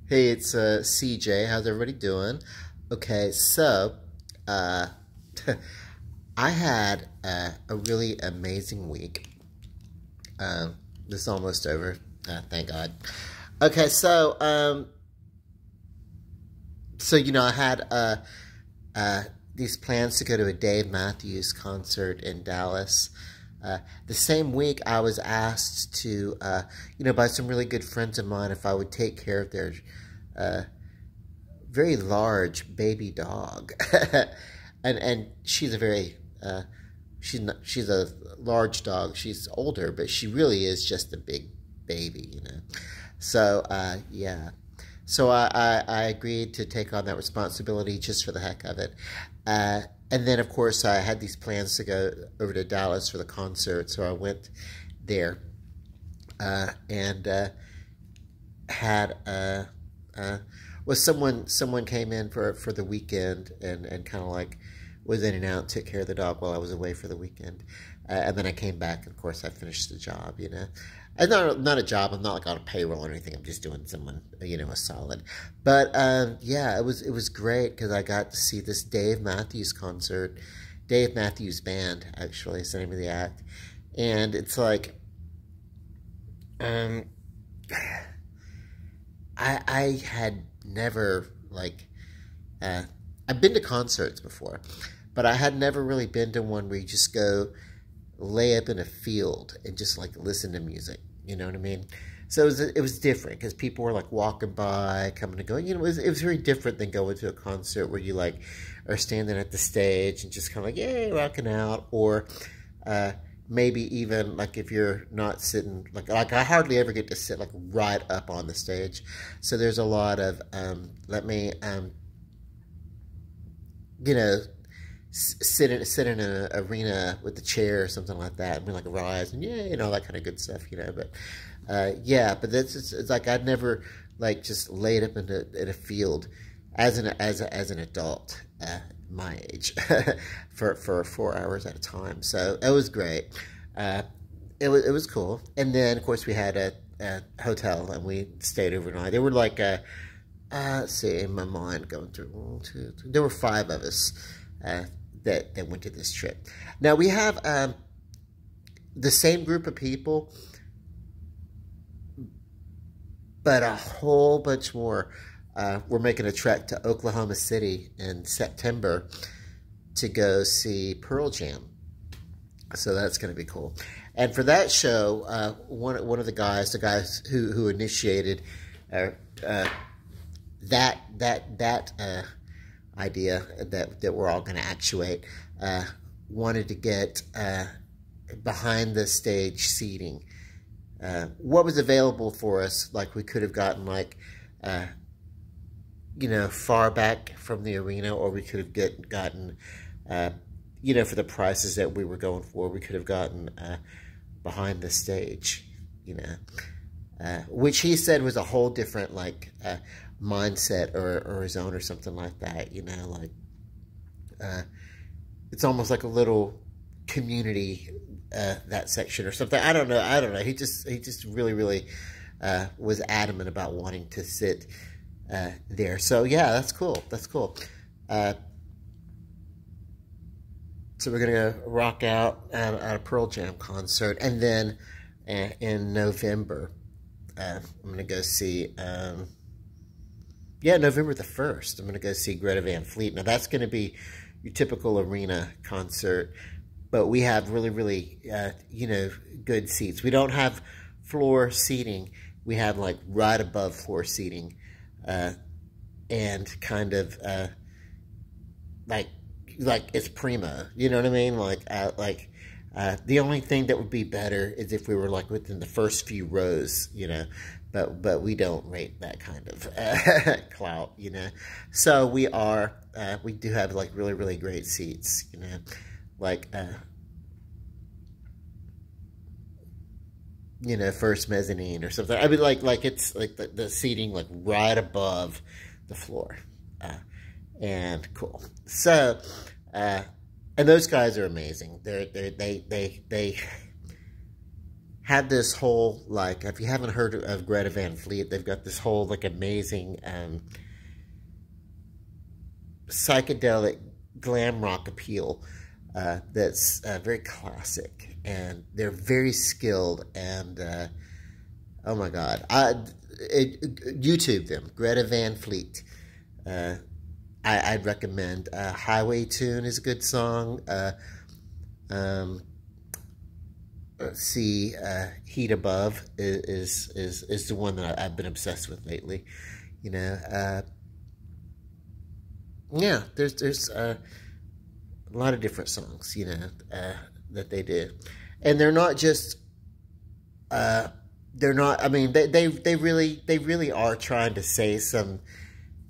Hey, it's CJ. How's everybody doing? Okay, so uh, I had a really amazing week. This is almost over. Thank God. Okay, so I had these plans to go to a Dave Matthews concert in Dallas. The same week, I was asked to, by some really good friends of mine if I would take care of their uh, very large baby dog, and she's a very she's a large dog. She's older, but she really is just a big baby. So yeah. So I agreed to take on that responsibility just for the heck of it. Uh, and then, of course, I had these plans to go over to Dallas for the concert, so I went there and had was someone came in for the weekend and kind of like was in and out, took care of the dog while I was away for the weekend, and then I came back. And of course, I finished the job. And not a job. I'm not like on a payroll or anything. I'm just doing someone a solid. But yeah, it was great because I got to see this Dave Matthews concert. Dave Matthews Band, actually, is the name of the act, and it's like um I had never uh, I've been to concerts before, but I had never really been to one where you just go lay up in a field and just like listen to music. You know what I mean? So it was different because people were like walking by, coming and going. It was very different than going to a concert where you like are standing at the stage and just kind of like yay rocking out, or uh, maybe even like if you're not sitting like I hardly ever get to sit like right up on the stage. So there's a lot of let me you know sit in an arena with the chair or something like that, and be like a rise and yeah, all that kind of good stuff. But yeah, but it's like I'd never like just laid up in a field as an adult my age for 4 hours at a time. So it was great. Uh, it was cool. And then of course we had a hotel and we stayed overnight. There were like let's see, in my mind going through 1, 2, 3. There were 5 of us that went to this trip. Now we have the same group of people, but a whole bunch more. We're making a trek to Oklahoma City in September to go see Pearl Jam. So that's going to be cool. And for that show, one of the guys who initiated uh, uh, that idea that we're all going to actuate, wanted to get behind the stage seating. What was available for us, like we could have gotten like far back from the arena, or we could have gotten for the prices that we were going for, we could have gotten behind the stage, which he said was a whole different mindset or his own or something like that. It's almost like a little community, that section or something. I don't know. He just really was adamant about wanting to sit there. So yeah, that's cool. So we're gonna go rock out at a Pearl Jam concert, and then in November, I'm gonna go see. November the 1st, I'm gonna go see Greta Van Fleet. Now that's gonna be your typical arena concert, but we have really good seats. We don't have floor seating. We have like right above floor seating, and kind of like it's primo. You know what I mean? The only thing that would be better is if we were like within the first few rows. But we don't rate that kind of clout. So we do have like really great seats. Like first mezzanine or something. I mean, like it's like the seating like right above the floor, and cool. So, and those guys are amazing. They had this whole, like, if you haven't heard of Greta Van Fleet, they've got this whole, like, amazing psychedelic glam rock appeal that's very classic, and they're very skilled, and oh my God, YouTube them, Greta Van Fleet. I'd recommend Highway Tune is a good song. Let's see, Heat Above is the one that I've been obsessed with lately. You know, yeah, there's a lot of different songs, you know, that they do, and they're not just they're not. I mean, they really are trying to say some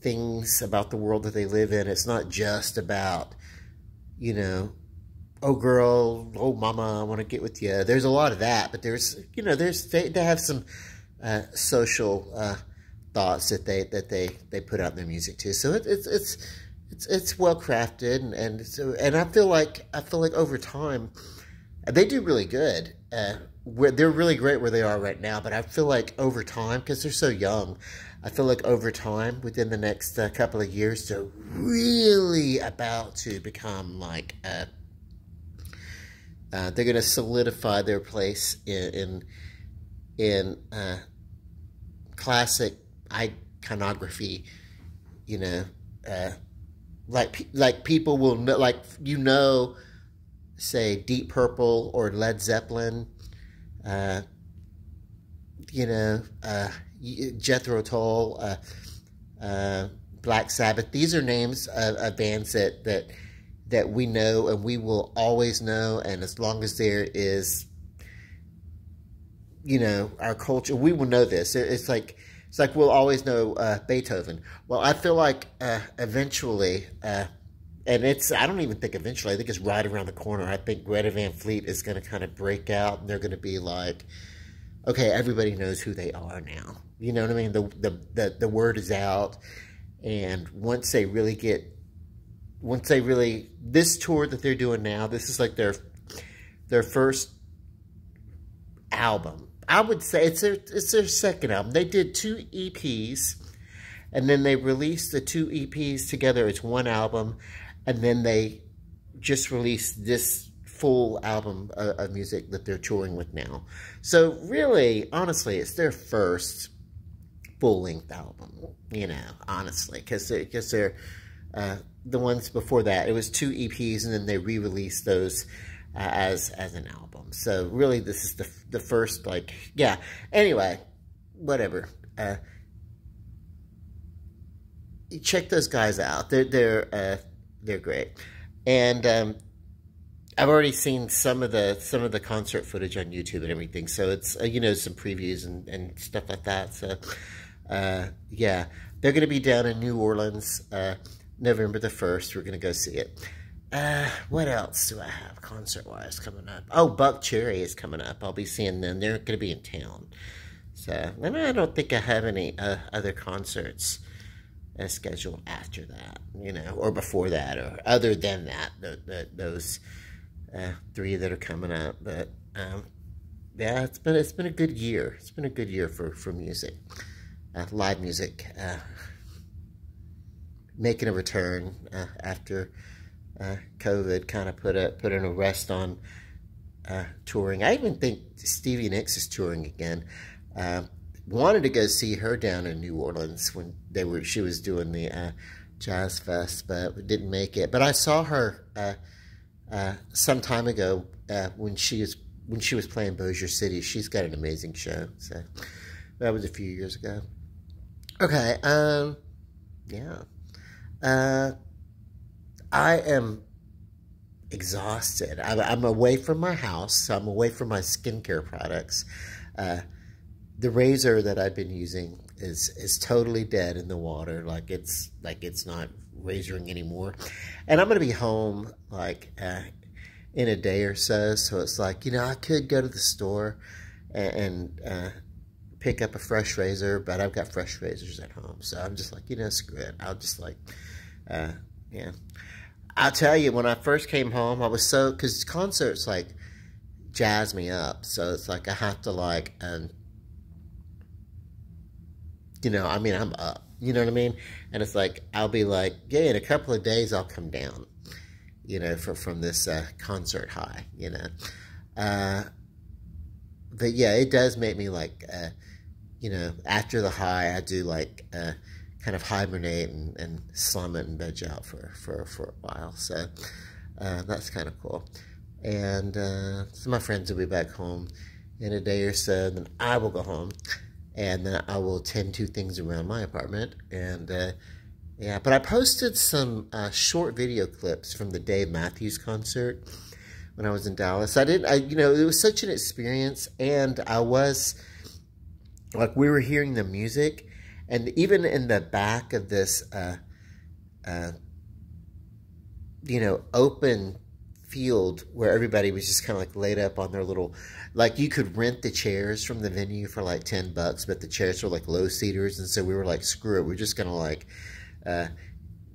things about the world that they live in. It's not just about, you know, oh girl, oh mama, I want to get with you. There's a lot of that, but there's, you know, they have some social thoughts that they put out in their music too. So it's well crafted, and I feel like over time they do really good. They're really great where they are right now, but I feel like over time, because they're so young, I feel like over time, within the next couple of years, they're really about to become like they're going to solidify their place in classic iconography. You know, like people will know, like, you know, say Deep Purple or Led Zeppelin. You know, Jethro Tull, Black Sabbath. These are names of bands that we know and we will always know, and as long as there is, you know, our culture, we will know this. It's like we'll always know Beethoven. Well, I feel like eventually, and I don't even think eventually, I think it's right around the corner. I think Greta Van Fleet is going to kind of break out, and they're going to be like, okay, everybody knows who they are now. You know what I mean? The word is out, and once they really, this tour that they're doing now, this is like their first album. I would say it's their second album. They did 2 EPs, and then they released the 2 EPs together as one album, and then they just released this full album of music that they're touring with now. So really, honestly, it's their first full-length album, you know, honestly, because they're the ones before that, it was 2 EPs, and then they re-released those as an album. So really, this is the first, like, yeah. Anyway, whatever. Check those guys out. They're great, and I've already seen some of the concert footage on YouTube and everything. So it's you know, some previews and stuff like that. So yeah, they're going to be down in New Orleans November the 1st. We're going to go see it. What else do I have concert-wise coming up? Oh, Buck Cherry is coming up. I'll be seeing them. They're going to be in town. So, and I don't think I have any other concerts scheduled after that, you know, or before that, or other than that, those 3 that are coming up. But yeah, it's been a good year. It's been a good year for music, live music, making a return after COVID kind of put an arrest on touring. I even think Stevie Nicks is touring again. Wanted to go see her down in New Orleans when she was doing the Jazz Fest, but we didn't make it. But I saw her some time ago when she was playing Bossier City. She's got an amazing show. So that was a few years ago. Okay, yeah. I am exhausted. I'm away from my house. So I'm away from my skincare products. The razor that I've been using is totally dead in the water. Like it's not razoring anymore. And I'm gonna be home like in a day or so. So it's like, you know, I could go to the store and pick up a fresh razor, but I've got fresh razors at home. So I'm just like, you know, screw it. I'll just like, yeah. I'll tell you, when I first came home, I was so, because concerts like jazz me up. So it's like I have to like, you know, I mean, I'm up. You know what I mean? And it's like I'll be like, yeah, in a couple of days I'll come down. You know, from this concert high. You know, but yeah, it does make me like, you know, after the high, I do like kind of hibernate and slum it and veg out for a while. So that's kind of cool. And so my friends will be back home in a day or so. Then I will go home, and then I will tend to things around my apartment. And yeah, but I posted some short video clips from the Dave Matthews concert when I was in Dallas. You know, it was such an experience, and I was, like, we were hearing the music, and even in the back of this, you know, open field where everybody was just kind of like laid up on their little, like, you could rent the chairs from the venue for like $10, but the chairs were like low seaters, and so we were like, screw it, we're just gonna like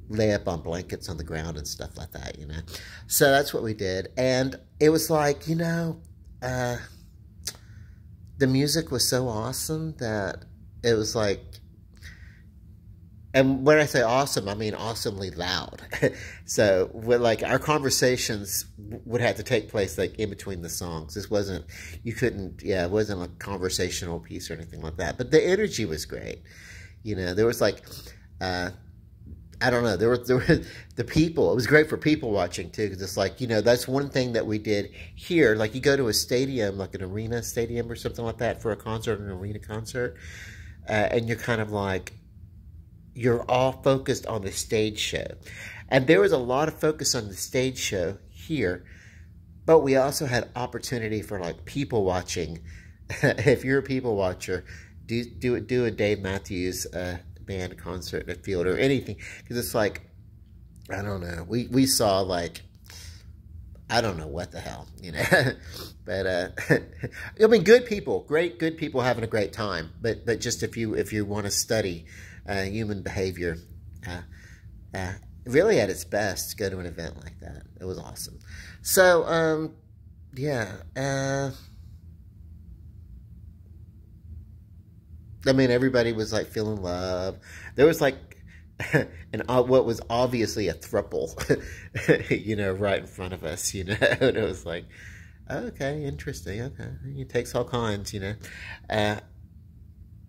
lay up on blankets on the ground and stuff like that, you know. So that's what we did, and it was like, you know, the music was so awesome that it was like, and when I say awesome, I mean awesomely loud. So, like, our conversations would have to take place, like, in between the songs. This wasn't, you couldn't, yeah, it wasn't a conversational piece or anything like that. But the energy was great. You know, there was, like, I don't know, there were the people. It was great for people watching, too, because it's like, you know, that's one thing that we did here. Like, you go to a stadium, like an arena stadium or something like that for a concert, an arena concert, and you're kind of like, you're all focused on the stage show. And there was a lot of focus on the stage show here, but we also had opportunity for, like, people watching. If you're a people watcher, do a Dave Matthews band concert at Field or anything, because it's like, I don't know, we saw, like, I don't know what the hell, you know. But I mean, good people, good people having a great time, but just if you want to study human behavior, really at its best, go to an event like that. It was awesome. So yeah, I mean, everybody was like feeling love. There was like what was obviously a throuple, you know, right in front of us, you know. And it was like, okay, interesting, okay, it takes all kinds, you know.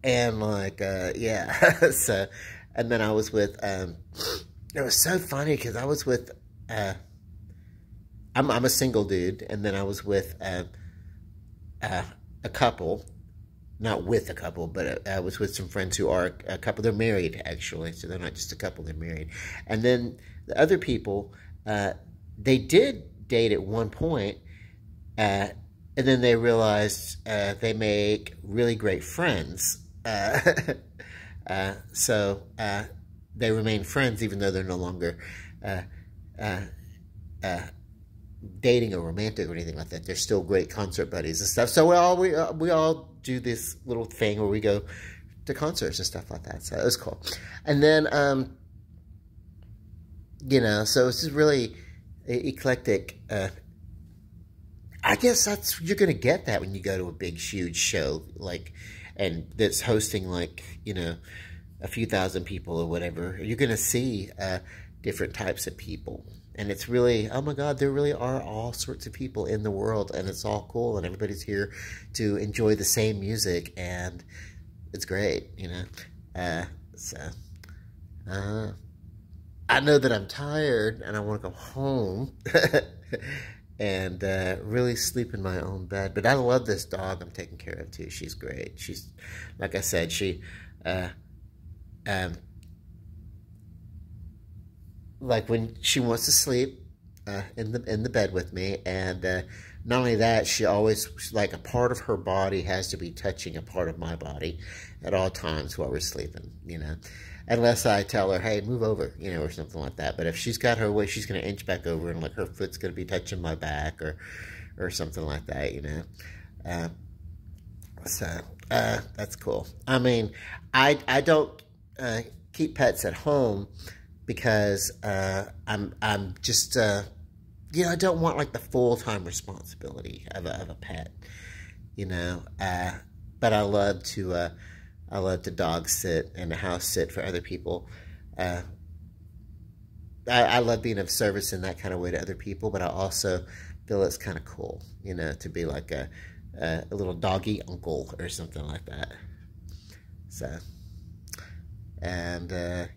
And like, yeah. So, and then I was with, it was so funny because I was with, I'm a single dude, and then I was with a couple. Not with a couple, but I was with some friends who are a couple. They're married, actually, so they're not just a couple, they're married. And then the other people, they did date at one point, and then they realized they make really great friends. So they remain friends even though they're no longer dating or romantic or anything like that. They're still great concert buddies and stuff. So we all do this little thing where we go to concerts and stuff like that. So it was cool. And then, you know, so it's just really eclectic. I guess you're going to get that when you go to a big, huge show, like, and that's hosting, like, you know, a few thousand people or whatever. You're going to see different types of people. And it's really, oh my God, there really are all sorts of people in the world, and it's all cool, and everybody's here to enjoy the same music, and it's great, you know. So, I know that I'm tired, and I want to go home and really sleep in my own bed. But I love this dog I'm taking care of, too. She's great. She's, like I said, she, like when she wants to sleep in the bed with me, and not only that, she always, like, a part of her body has to be touching a part of my body at all times while we're sleeping, you know, unless I tell her, hey, move over, you know, or something like that. But if she's got her way, she's going to inch back over, and like her foot's going to be touching my back or something like that, you know. So that's cool. I mean, I don't keep pets at home, because I'm just you know, I don't want like the full-time responsibility of a pet, you know. But I love to dog sit and house sit for other people. I love being of service in that kind of way to other people, but I also feel it's kind of cool, you know, to be like a little doggy uncle or something like that. So, and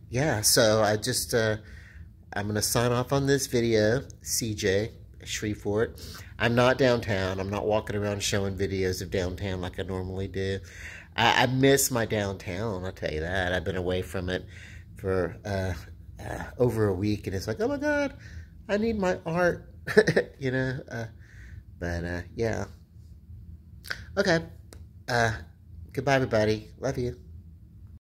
yeah, so I'm going to sign off on this video. CJ, Shreveport. I'm not downtown. I'm not walking around showing videos of downtown like I normally do. I miss my downtown, I'll tell you that. I've been away from it for over a week, and it's like, oh my God, I need my art, you know. But yeah. Okay. Goodbye, everybody. Love you.